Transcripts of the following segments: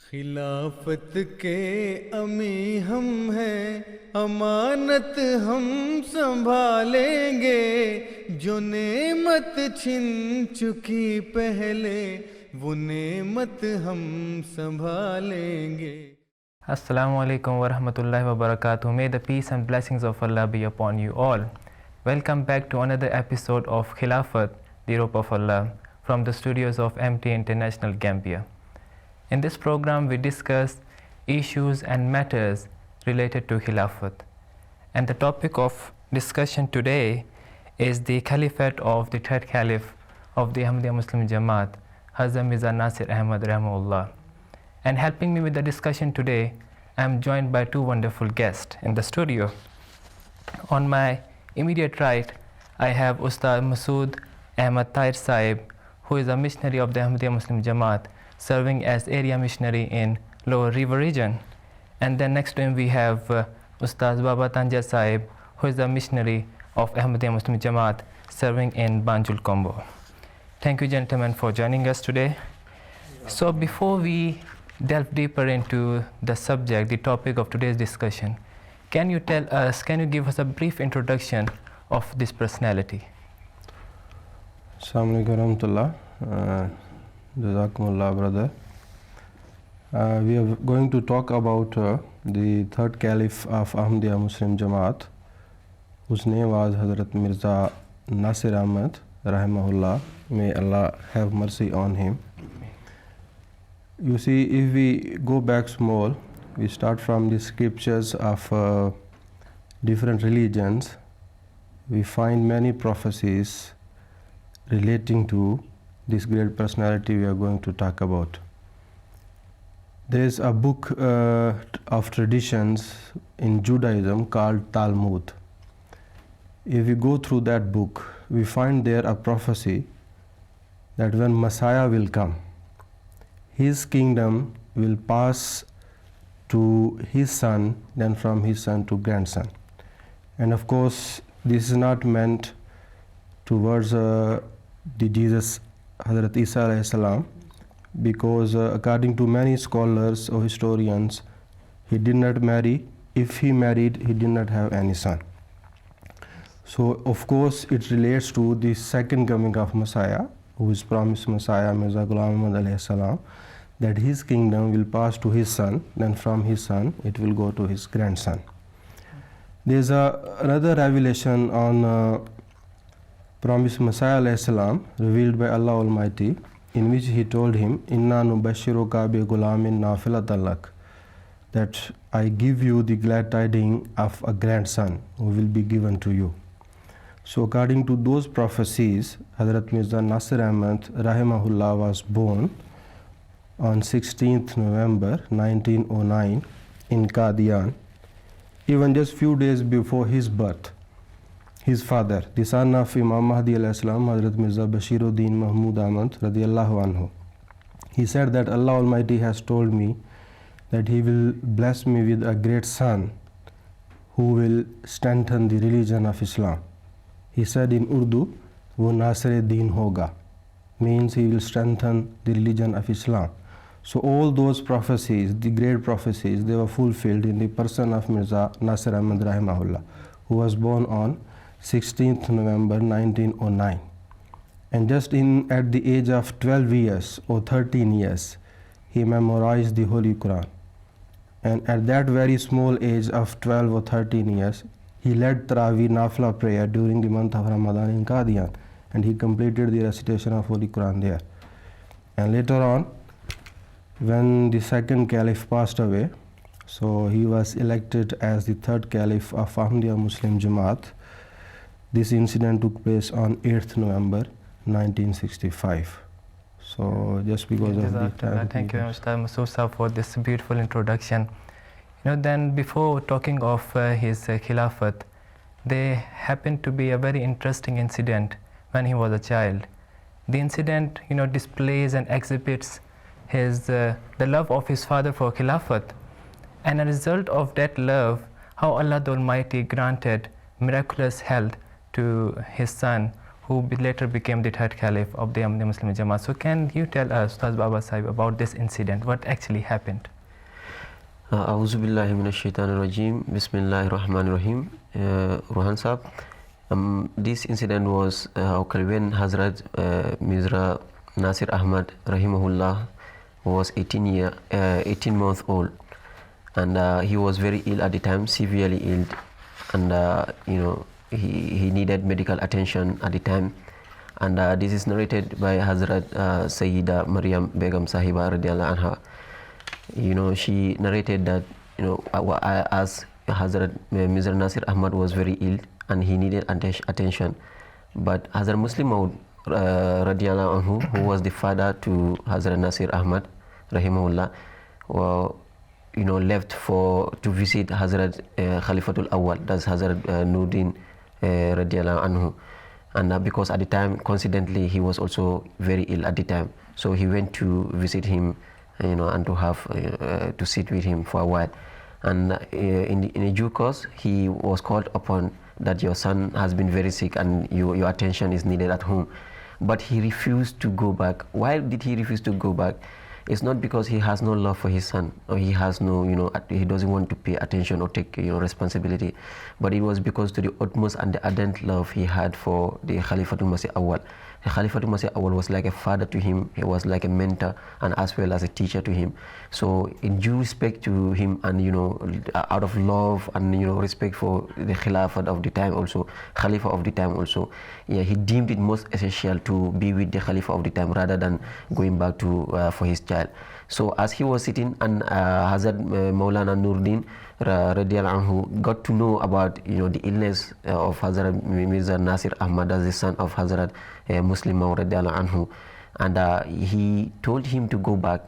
खिलाफत के अमी हम हैं, अमानत हम संभालेंगे। जो नेमत छिन चुकी पहले, वो नेमत हम संभालेंगे। Assalamu alaikum wa rahmatullahi wa barakatuh. May the peace and blessings of Allah be upon you all. Welcome back to another episode of Khilafat, the Rope of Allah, from the studios of MTA International Gambia. In this program, we discuss issues and matters related to Khilafat. And the topic of discussion today is the Caliphate of the third Caliph of the Ahmadiyya Muslim Jamaat, Hazrat Mirza Nasir Ahmad rahimahullah. And helping me with the discussion today, I am joined by two wonderful guests in the studio. On my immediate right, I have Ustad Masood Ahmad Tahir Saib, who is a missionary of the Ahmadiyya Muslim Jamaat, serving as area missionary in Lower River region. And then next to him we have Ustad Baba Tanja Saib, who is a missionary of Ahmadiyya Muslim Jamaat, serving in Banjul Combo. Thank you, gentlemen, for joining us today. So before we delve deeper into the subject, the topic of today's discussion, can you give us a brief introduction of this personality? Assalamu alaikum warahmatullah. Jazakumullah, brother. We are going to talk about the third Caliph of Ahmadiyya Muslim Jamaat, whose name was Hazrat Mirza Nasir Ahmad rahimahullah. May Allah have mercy on him. You see, if we go back small, we start from the scriptures of different religions, we find many prophecies relating to this great personality we are going to talk about. There is a book of traditions in Judaism called Talmud. If we go through that book, we find there a prophecy that when Messiah will come, his kingdom will pass to his son, then from his son to grandson. And of course, this is not meant towards the Jesus Hazrat Isa alayhi salam, because according to many scholars or historians, he did not marry. If he married, he did not have any son. So of course it relates to the second coming of Messiah, who is promised Messiah Mirza Ghulam Ahmad alayhi salam, that his kingdom will pass to his son, then from his son it will go to his grandson. There is another revelation on promised Messiah alayhi salam, revealed by Allah Almighty, in which he told him, Inna nubashiruka bi gulamin nafilatan lak, that I give you the glad tidings of a grandson who will be given to you. So according to those prophecies, Hazrat Mirza Nasir Ahmad rahimahullah was born on 16th November 1909 in Qadian. Even just few days before his birth, his father, the son of Imam Mahdi alayhi salam, Hazrat Mirza Bashiruddin Mahmud Ahmad radiyallahu anhu, he said that Allah Almighty has told me that he will bless me with a great son who will strengthen the religion of Islam. He said in Urdu, wo Nasir-e-Din hoga, means he will strengthen the religion of Islam. So all those prophecies, the great prophecies, they were fulfilled in the person of Mirza Nasir Ahmad rahimahullah, who was born on 16th November 1909. And just at the age of 12 years or 13 years, he memorized the Holy Quran. And at that very small age of 12 or 13 years, he led Taraweeh Nafla prayer during the month of Ramadan in Qadian, and he completed the recitation of Holy Quran there. And later on, when the second Caliph passed away, so he was elected as the third Caliph of Ahmadiyya Muslim Jamaat. This incident took place on 8th November 1965. So just because of the time. Thank you, Mr. Masood, for this beautiful introduction. Then before talking of his Khilafat, there happened to be a very interesting incident when he was a child. The incident, displays and exhibits the love of his father for Khilafat, and a result of that love, how Allah the Almighty granted miraculous health to his son, who later became the third caliph of the Ahmadiyya Muslim Jamaat. So can you tell us, Ustaz Baba Sahib, about this incident? What actually happened? A'udhu billahi minash shaitanir rajim. Bismillahir rahmanir rahim. Rohan Sahib, this incident was occurred when Hazrat Mirza Nasir Ahmad rahimahullah was 18 months old, and he was very ill at the time, severely ill, and he needed medical attention at the time. And this is narrated by Hazrat Sayyida Maryam Begum Sahiba radiallahu anha. She narrated that as Hazrat Mirza Nasir Ahmad was very ill and he needed attention, but Hazrat Muslim Maud radiallahu anhu, who was the father to Hazrat Nasir Ahmad rahimahullah, left to visit Hazrat Khalifatul Awwal, that's Hazrat Nuruddin radiallahu anhu. And because at the time, coincidentally, he was also very ill at the time, so he went to visit him, and to have to sit with him for a while. And in a due course, he was called upon that your son has been very sick and your attention is needed at home. But he refused to go back. Why did he refuse to go back? It's not because he has no love for his son, or he has no, he doesn't want to pay attention or take, responsibility. But it was because to the utmost and the ardent love he had for the Khalifatul Masih Awwal. The Khalifatul Masih Awwal was like a father to him, he was like a mentor and as well as a teacher to him. So in due respect to him, and out of love and respect for the Khilafat of the time also, Khalifa of the time also, he deemed it most essential to be with the Khalifa of the time rather than going back to for his child. So as he was sitting, and Hazrat Maulana Nuruddin radiallahu anhu got to know about the illness of Hazrat Mirza Nasir Ahmad, as the son of Hazrat Muslim Maud radiallahu anhu, and he told him to go back,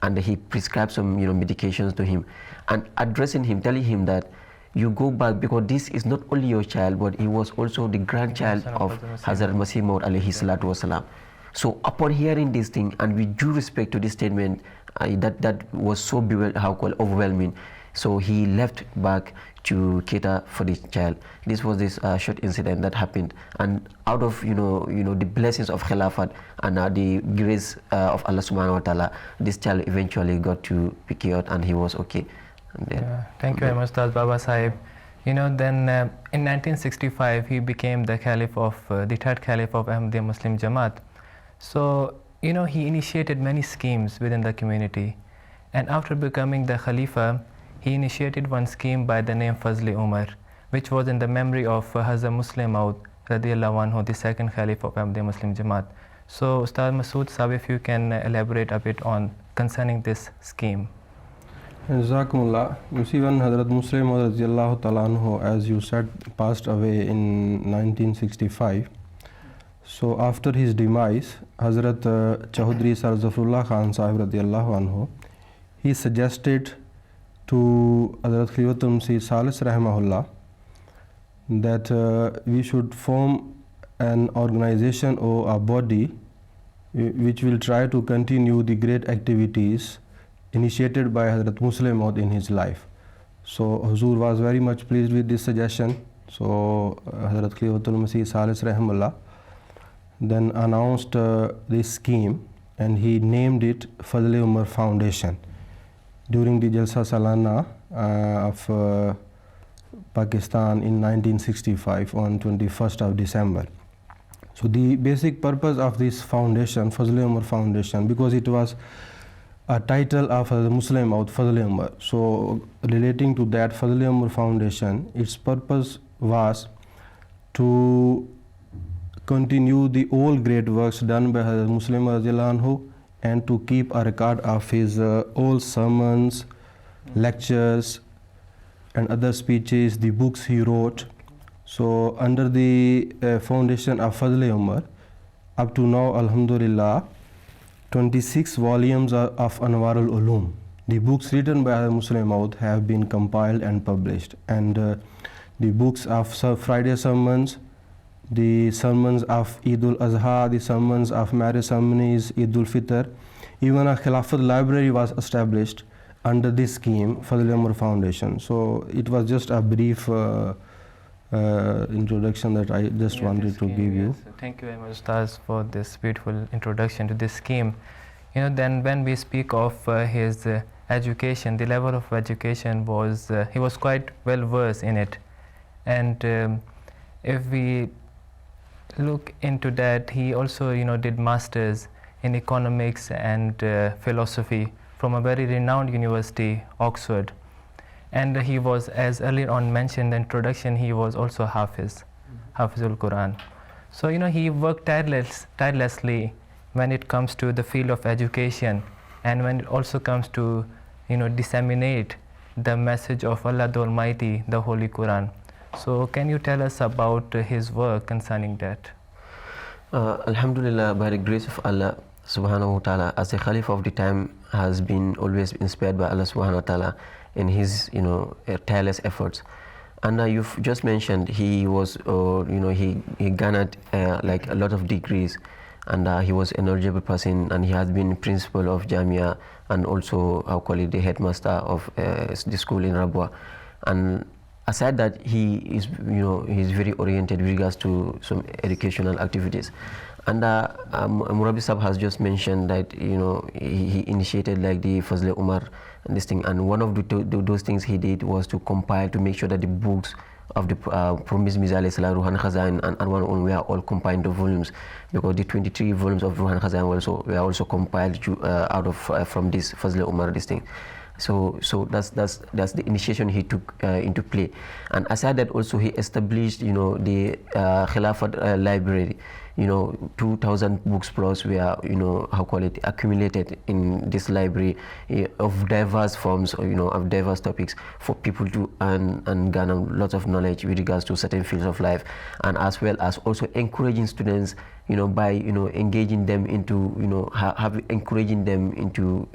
and he prescribed some medications to him, and addressing him, telling him that you go back because this is not only your child, but he was also the grandchild of Hazrat Masih Maud alayhi salatu wasalam. So upon hearing this thing, and with due respect to this statement, that was so overwhelming. So he left back to cater for the child. This was this short incident that happened, and out of the blessings of Khilafat and the grace of Allah Subhanahu wa Taala, this child eventually got to be cured and he was okay. Thank you very much, Ustaz Baba Sahib. Then in 1965 he became the caliph of the third caliph of Ahmadiyya Muslim Jamaat. So he initiated many schemes within the community, and after becoming the Khalifa, he initiated one scheme by the name Fazli Umar, which was in the memory of Hazrat Muslim Maud radiallahu anhu, the second caliph of Ahmadiyya Muslim Jamaat. So Ustaz Masood Sahib, if you can elaborate a bit on concerning this scheme. Jazakumullah. You see, when Hazrat Muslim Maud radiallahu ta'ala anhu, as you said, passed away in 1965, so after his demise, Hazrat Chaudhry Sar Zafrullah Khan Sahib radiallahu anhu, he suggested to Hazrat Khalifatul Masih Salis rahimahullah that we should form an organization or a body which will try to continue the great activities initiated by Hazrat Muslim Maud in his life. So Huzur was very much pleased with this suggestion. So Hazrat Khalifatul Masih Salis rahimahullah then announced this scheme, and he named it Fazli Umar Foundation during the Jalsa Salana of Pakistan in 1965 on 21st of December. So the basic purpose of this foundation, Fazli Umar Foundation, because it was a title of the Muslim Maud, Fazli Umar. So relating to that Fazli Umar Foundation, its purpose was to continue the all great works done by Hazrat Muslim radiallahu anhu, and to keep a record of his all sermons, lectures and other speeches, the books he wrote. So under the foundation of Fazli Umar, up to now, alhamdulillah, 26 volumes of Anwarul Ulum, the books written by Hazrat Muslim Maud, have been compiled and published, and the books of Friday sermons, the sermons of Eid al-Azha, the sermons of marriage ceremonies, Eid al-Fitr. Even a Khilafat library was established under this scheme, Fazli Umar Foundation. So it was just a brief introduction that I just wanted to give you. Thank you very much, Ustaz, for this beautiful introduction to this scheme. Then when we speak of his education, the level of education was, he was quite well versed in it. And if we look into that, he also, did masters in economics and philosophy from a very renowned university, Oxford. And he was, as earlier on mentioned in the introduction, he was also Hafizul Quran. So, he worked tirelessly when it comes to the field of education, and when it also comes to, disseminate the message of Allah the Almighty, the Holy Quran. So, can you tell us about his work concerning that? Alhamdulillah, by the grace of Allah subhanahu wa ta'ala, as a Khalifa of the time, has been always inspired by Allah subhanahu wa ta'ala in his, tireless efforts. And you've just mentioned he was, he garnered like a lot of degrees, and he was a knowledgeable person, and he has been principal of Jamia and also, the headmaster of the school in Rabwa. And aside that, he is, he's very oriented with regards to some educational activities. And Murabi Sab has just mentioned that, he initiated like the Fazle Umar and this thing. And one of those things he did was to compile, to make sure that the books of the Promised Mirza Ruhan Khazan and Anwar were all compiled into volumes, because the 23 volumes of Ruhan Khazan were also compiled out of from this Fazle Umar, this thing. So that's the initiation he took into play. And aside that, also he established, the Khilafat library. 2,000 books plus were, accumulated in this library of diverse forms, of diverse topics for people to earn and garner lots of knowledge with regards to certain fields of life, and as well as also encouraging students, by engaging them into, encouraging them into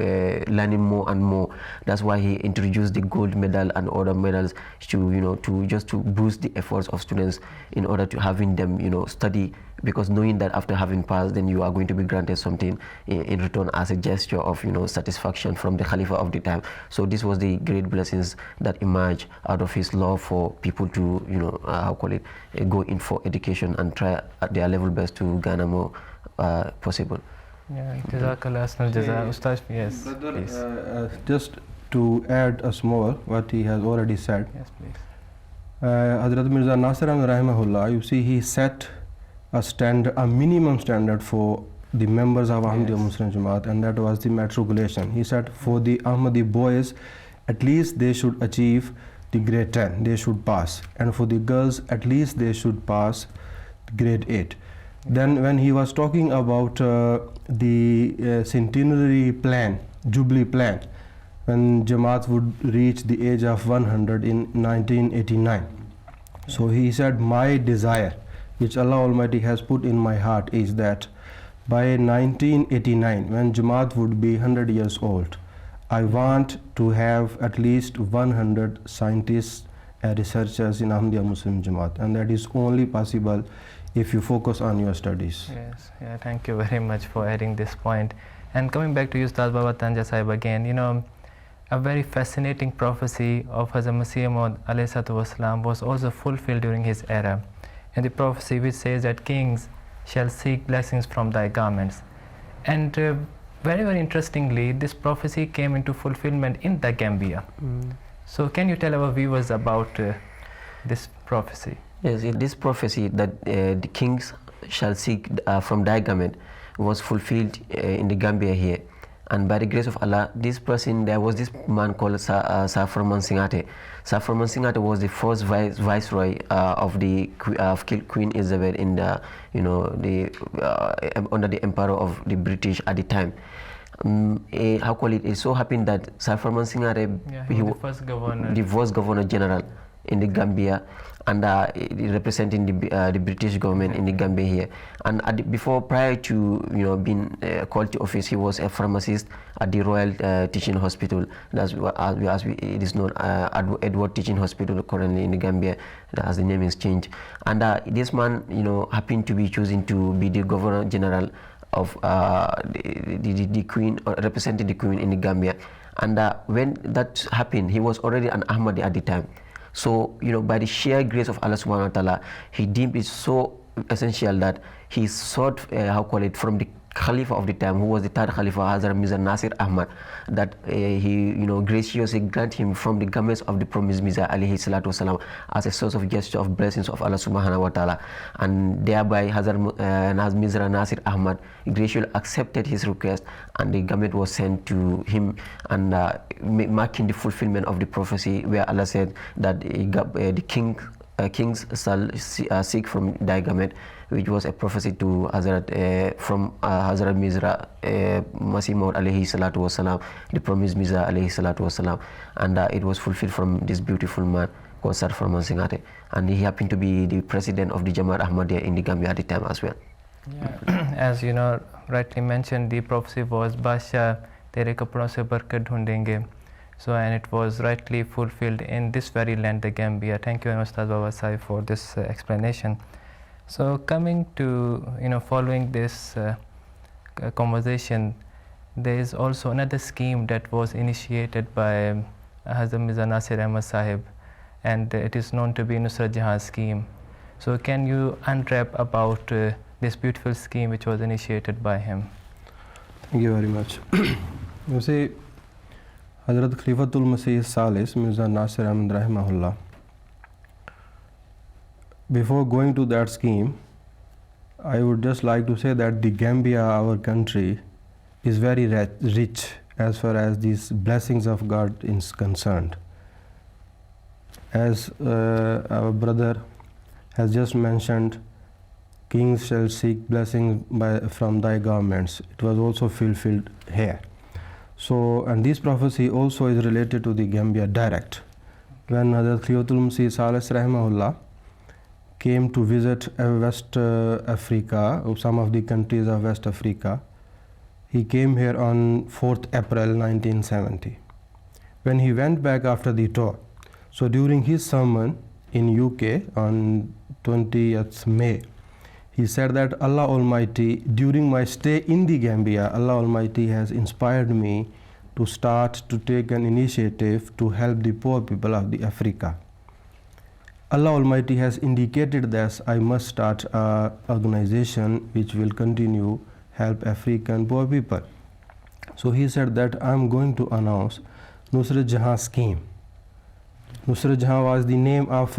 learning more and more. That's why he introduced the gold medal and other medals to, to boost the efforts of students in order to having them, study, because knowing that after having passed, then you are going to be granted something in return as a gesture of, satisfaction from the Khalifa of the time. So this was the great blessings that emerged out of his love for people to, go in for education and try at their level best to garner more possible. Yeah, Ustaz, yes, brother, please. Just to add a small what he has already said. Yes, please. Hazrat Mirza Nasir Ahmad rahimahullah, you see, he set a minimum standard for the members of Ahmadiyya Muslim Jamaat, and that was the matriculation. He said for the Ahmadi boys, at least they should achieve the grade 10, they should pass, and for the girls, at least they should pass grade 8. Then when he was talking about the centenary plan, Jubilee plan, when Jamaat would reach the age of 100 in 1989, so he said, my desire, which Allah Almighty has put in my heart, is that by 1989, when Jamaat would be 100 years old, I want to have at least 100 scientists and researchers in Ahmadiyya Muslim Jamaat, and that is only possible if you focus on your studies. Yes, yeah, thank you very much for adding this point. And coming back to you, Ustaz Baba Tanja Sahib again, a very fascinating prophecy of Hazrat Masih Maud was also fulfilled during his era. And the prophecy which says that kings shall seek blessings from thy garments. And very, very interestingly, this prophecy came into fulfillment in the Gambia. So can you tell our viewers about this prophecy? Yes, this prophecy that the kings shall seek from thy garment was fulfilled in the Gambia here. And by the grace of Allah, there was this man called Saframan Singate. Saframan Singate was the first viceroy of Queen Elizabeth in the, under the emperor of the British at the time. It so happened that Saframan Singate, he was the first governor general in the Gambia, and representing the British government in the Gambia here. And prior to being called to office, he was a pharmacist at the Royal Teaching Hospital. That's as it is known, Edward Teaching Hospital currently in the Gambia, as the name is changed. And this man, happened to be chosen to be the Governor General of the Queen, representing the Queen in the Gambia. And when that happened, he was already an Ahmadi at the time. So, by the sheer grace of Allah subhanahu wa ta'ala, he deemed it so essential that he sought, from the Khalifa of the time, who was the third Khalifa, Hazrat Mirza Nasir Ahmad, that he, graciously grant him from the garments of the promised Mirza alayhi salatu wasalam as a source of gesture of blessings of Allah subhanahu wa ta'ala. And thereby Hazrat Mirza Nasir Ahmad graciously accepted his request, and the garment was sent to him, and marking the fulfillment of the prophecy where Allah said that the kings shall seek from thy garment, which was a prophecy to from Hazrat Mirza Masih Maud alayhi salatu wasalam, the promised Mirza alayhi salatu wasalam, and it was fulfilled from this beautiful man called Sir Farman Singate, and he happened to be the president of the Jamaat Ahmadiyya in the Gambia at the time as well. Yeah. As you know, rightly mentioned, the prophecy was Basha tere kapron se barkat dhundenge. So, and it was rightly fulfilled in this very land, the Gambia. Thank you, Ustaz Baba Sai, for this explanation. So, coming to, following this conversation, there is also another scheme that was initiated by Hazrat Mirza Nasir Ahmad Sahib, and it is known to be Nusrat Jahan scheme. So, can you unwrap about this beautiful scheme which was initiated by him? Thank you very much. You see, Hazrat Khalifatul Masih Salis, Mirza Nasir Ahmad rahimahullah, before going to that scheme, I would just like to say that the Gambia, our country, is very rich as far as these blessings of God is concerned. As our brother has just mentioned, kings shall seek blessings from thy garments. It was also fulfilled here. So, and this prophecy also is related to the Gambia direct. When Hazrat Khalifatul Masih Salis rahimahullah came to visit West Africa, or some of the countries of West Africa, he came here on 4th April 1970. When he went back after the tour, so during his sermon in UK on 20th May, he said that Allah Almighty, during my stay in the Gambia, Allah Almighty has inspired me to start to take an initiative to help the poor people of the Africa. Allah Almighty has indicated that I must start an organization which will continue help African poor people. So he said that I am going to announce Nusrat Jahan scheme. Nusrat Jahan was the name of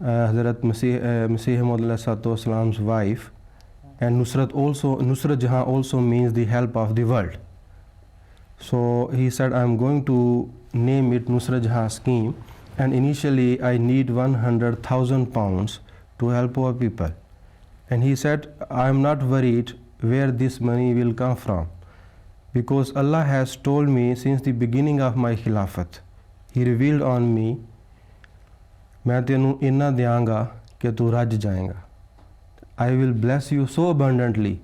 Hazrat Masih Maud's wife, and Nusrat Jahan also means the help of the world. So he said I am going to name it Nusrat Jahan scheme, and initially I need 100,000 pounds to help poor people. And he said I am not worried where this money will come from, because Allah has told me since the beginning of my Khilafat. He revealed on me, मैं तेनू इन्ना देंगा कि तू रज जाएगा. I will bless you so abundantly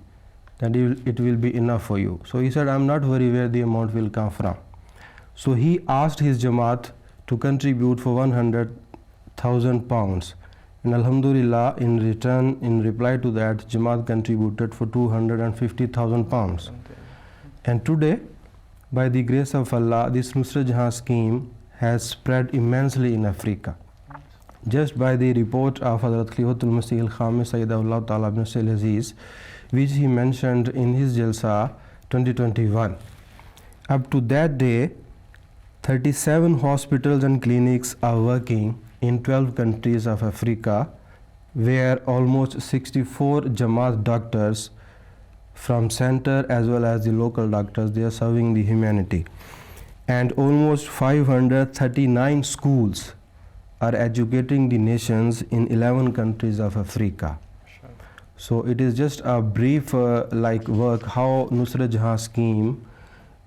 that it will be enough for you. So he said, I am not worried where the amount will come from. So he asked his Jamaat to contribute for 100,000 pounds. And Alhamdulillah, in return, in reply to that, Jamaat contributed for 250,000 pounds. And today, by the grace of Allah, this Nusrat Jahan scheme has spread immensely in Africa. Just by the report of Hazrat Khalifatul Masih al-Khamis Sayyidahullah Ta'ala ibn Sayyid Aziz, which he mentioned in his Jalsa 2021. Up to that day, 37 hospitals and clinics are working in 12 countries of Africa, where almost 64 Jamaat doctors from center as well as the local doctors, they are serving the humanity. And almost 539 schools are educating the nations in 11 countries of Africa. Sure. So it is just a brief work how Nusrat Jahan scheme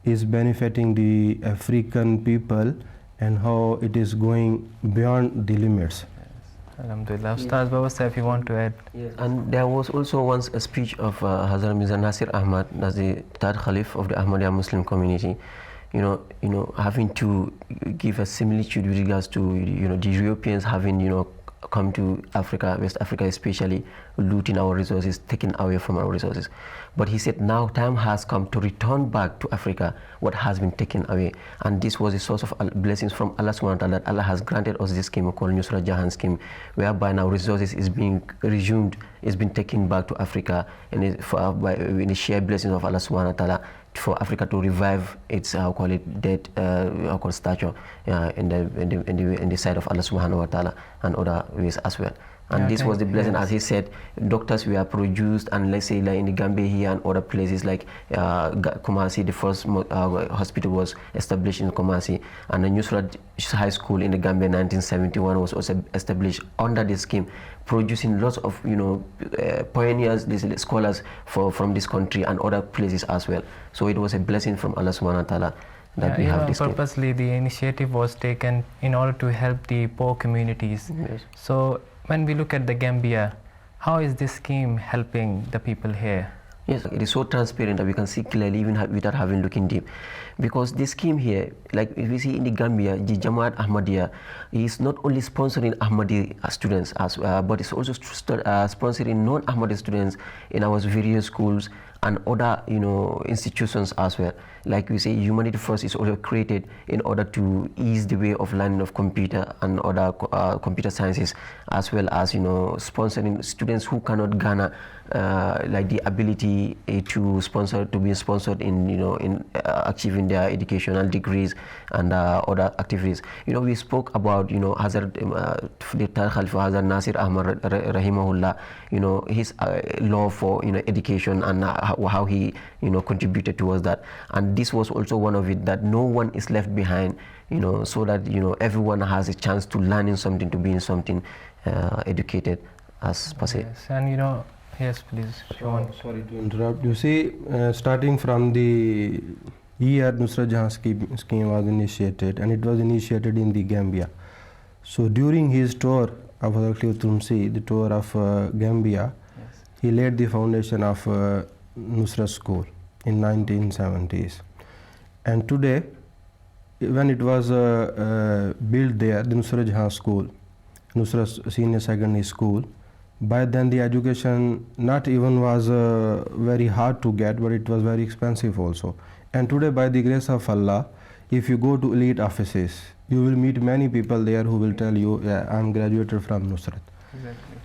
is benefiting the African people and how it is going beyond the limits. Yes. Alhamdulillah. Ustaz Baba, if you want to add. Yes. And there was also once a speech of Hazrat Mirza Nasir Ahmad, as the third Khalif of the Ahmadiyya Muslim community, having to give a similitude with regards to the Europeans having come to Africa, West Africa especially, looting our resources, taking away from our resources. But he said now time has come to return back to Africa what has been taken away. And this was a source of blessings from Allah subhanahu wa ta'ala, that Allah has granted us this scheme called Nusra Jahan scheme, whereby now resources is being resumed, is being taken back to Africa, and in the shared blessings of Allah subhanahu wa ta'ala, for Africa to revive its dead stature in the sight of Allah subhanahu wa ta'ala and other ways as well. And this was the blessing, as he said, doctors were produced, and let's say like in the Gambia here and other places like Kumasi, the first hospital was established in Kumasi, and the Nusrat High School in the Gambia in 1971 was also established under this scheme, producing lots of pioneers, these scholars from this country and other places as well. So it was a blessing from Allah subhanahu wa ta'ala that we have this purposely the initiative was taken in order to help the poor communities. Yes. So when we look at the Gambia, how is this scheme helping the people here? Yes, it is so transparent that we can see clearly even without having looking deep. Because this scheme here, like if we see in the Gambia, the Jamaat Ahmadiyya is not only sponsoring Ahmadi students, but it's also sponsoring non-Ahmadi students in our various schools and other institutions as well. Like we say, Humanity First is also created in order to ease the way of learning of computer and other computer sciences, as well as sponsoring students who cannot garner like the ability to be sponsored in achieving their educational degrees and other activities. We spoke about Hazrat the third Khalifa Hazrat Nasir Ahmad rahimahullah, his love for education and how he contributed towards that. And this was also one of it, that no one is left behind, so that everyone has a chance to learn in something, to be in something, educated as per se. Yes, and yes, please. Sorry to interrupt. You see, starting from the year Nusra Jahan scheme was initiated, and it was initiated in the Gambia. So during his tour of the tour of Gambia, Yes. he laid the foundation of Nusra School in 1970s. And today, when it was built there, the Nusra Jahan School, Nusra Senior Secondary School, by then the education not even was very hard to get, but it was very expensive also. And today, by the grace of Allah, if you go to elite offices, you will meet many people there who will tell you, yeah, I'm graduated from Nusrat. Exactly.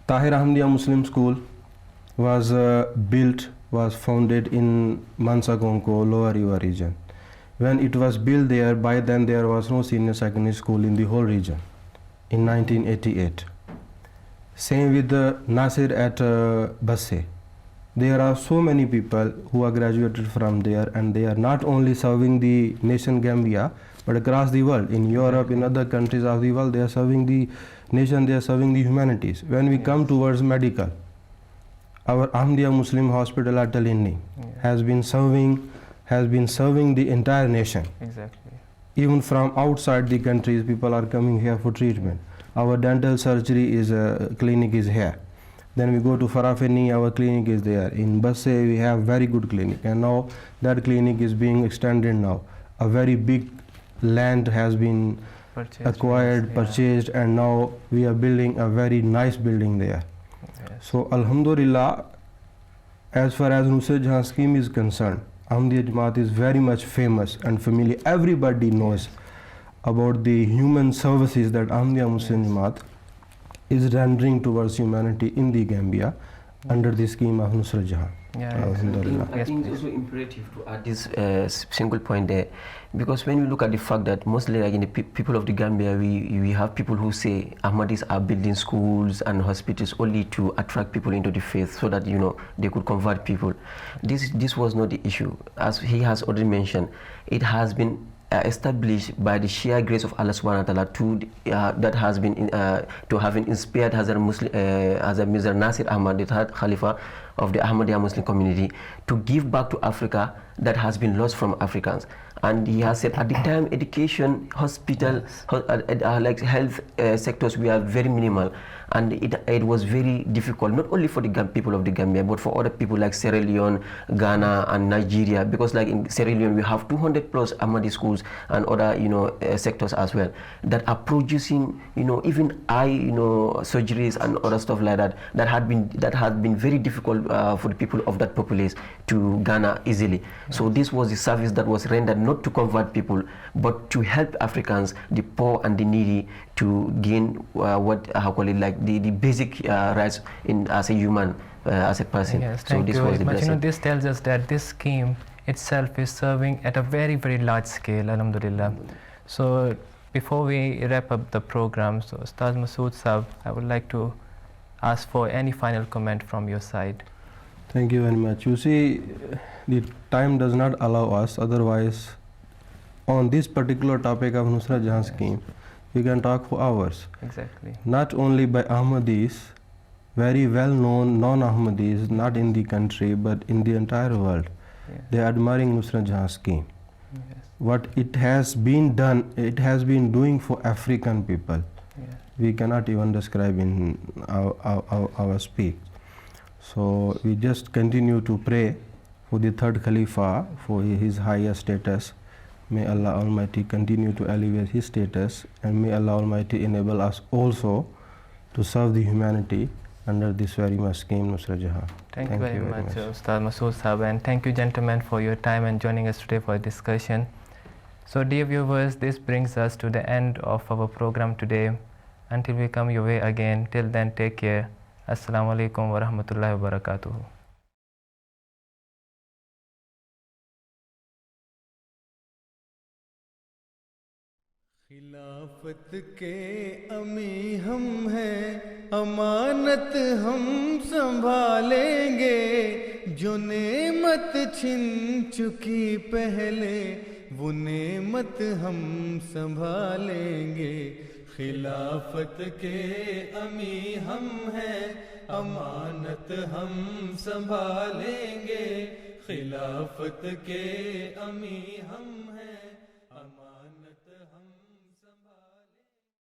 Tahir Ahmadiyya Muslim School was founded in Mansakonko, Lower River region. When it was built there, by then there was no senior secondary school in the whole region in 1988. Same with the Nasir at Basse. There are so many people who are graduated from there, and they are not only serving the nation Gambia, but across the world, in Europe, in other countries of the world, they are serving the nation, they are serving the humanities. When we come towards medical, our Ahmadiyya Muslim Hospital at Talindi has been serving the entire nation. Exactly. Even from outside the countries, people are coming here for treatment. Our dental surgery clinic is here. Then we go to Farafeni, our clinic is there. In Basse, we have very good clinic, and now that clinic is being extended now. A very big land has been purchased, and now we are building a very nice building there. Yes. So Alhamdulillah, as far as Nusrat Jahan scheme is concerned, Ahmadiyya Jamaat is very much famous and familiar. Everybody knows about the human services that Ahmadiyya Muslim Jamaat is rendering towards humanity in the Gambia under the scheme of Nusrat Jahan. Yeah, I think it's also imperative to add this single point there, because when we look at the fact that mostly like in the people of the Gambia, we have people who say Ahmadis are building schools and hospitals only to attract people into the faith so that they could convert people. This was not the issue. As he has already mentioned, it has been established by the sheer grace of Allah subhanahu wa ta'ala that has been to having inspired Hazrat Mirza Nasir Ahmad, the third Khalifa, of the Ahmadiyya Muslim community to give back to Africa that has been lost from Africans. And he has said at the time education, hospital, like health sectors were very minimal, and it was very difficult, not only for the people of the Gambia, but for other people like Sierra Leone, Ghana, and Nigeria, because like in Sierra Leone we have 200 plus Ahmadi schools and other sectors as well that are producing even eye surgeries and other stuff like that had been very difficult for the people of that populace to Ghana easily. So this was the service that was rendered not to convert people, but to help Africans, the poor and the needy, to gain the basic rights as a human, as a person. Yes, so this was the but blessing. this tells us that this scheme itself is serving at a very, very large scale, alhamdulillah. So before we wrap up the program, so Ustaz Masood Sahab, I would like to ask for any final comment from your side. Thank you very much. You see, the time does not allow us, otherwise on this particular topic of Nusrat Jahan scheme, we can talk for hours. Exactly. Not only by Ahmadis, very well known non-Ahmadis, not in the country but in the entire world. Yeah. They are admiring Nusrat Jahan scheme. Yes. What it has been done, it has been doing for African people. Yeah. We cannot even describe in our speak. So we just continue to pray for the third Khalifa, for his higher status. May Allah Almighty continue to elevate his status, and may Allah Almighty enable us also to serve the humanity under this very much scheme Nusrat Jahan. Thank you very much, Ustaz Masood Sahab, and thank you gentlemen for your time and joining us today for a discussion. So dear viewers, this brings us to the end of our program today. Until we come your way again, till then take care. Assalamu alaikum wa rahmatullahi wa barakatuh. खिलाफत के अमी हम हैं, अमानत हम संभालेंगे, जो नेमत छिन चुकी पहले वो नेमत हम संभालेंगे। खिलाफत के अमी हम हैं, अमानत हम संभालेंगे, खिलाफत के अमी हम हैं।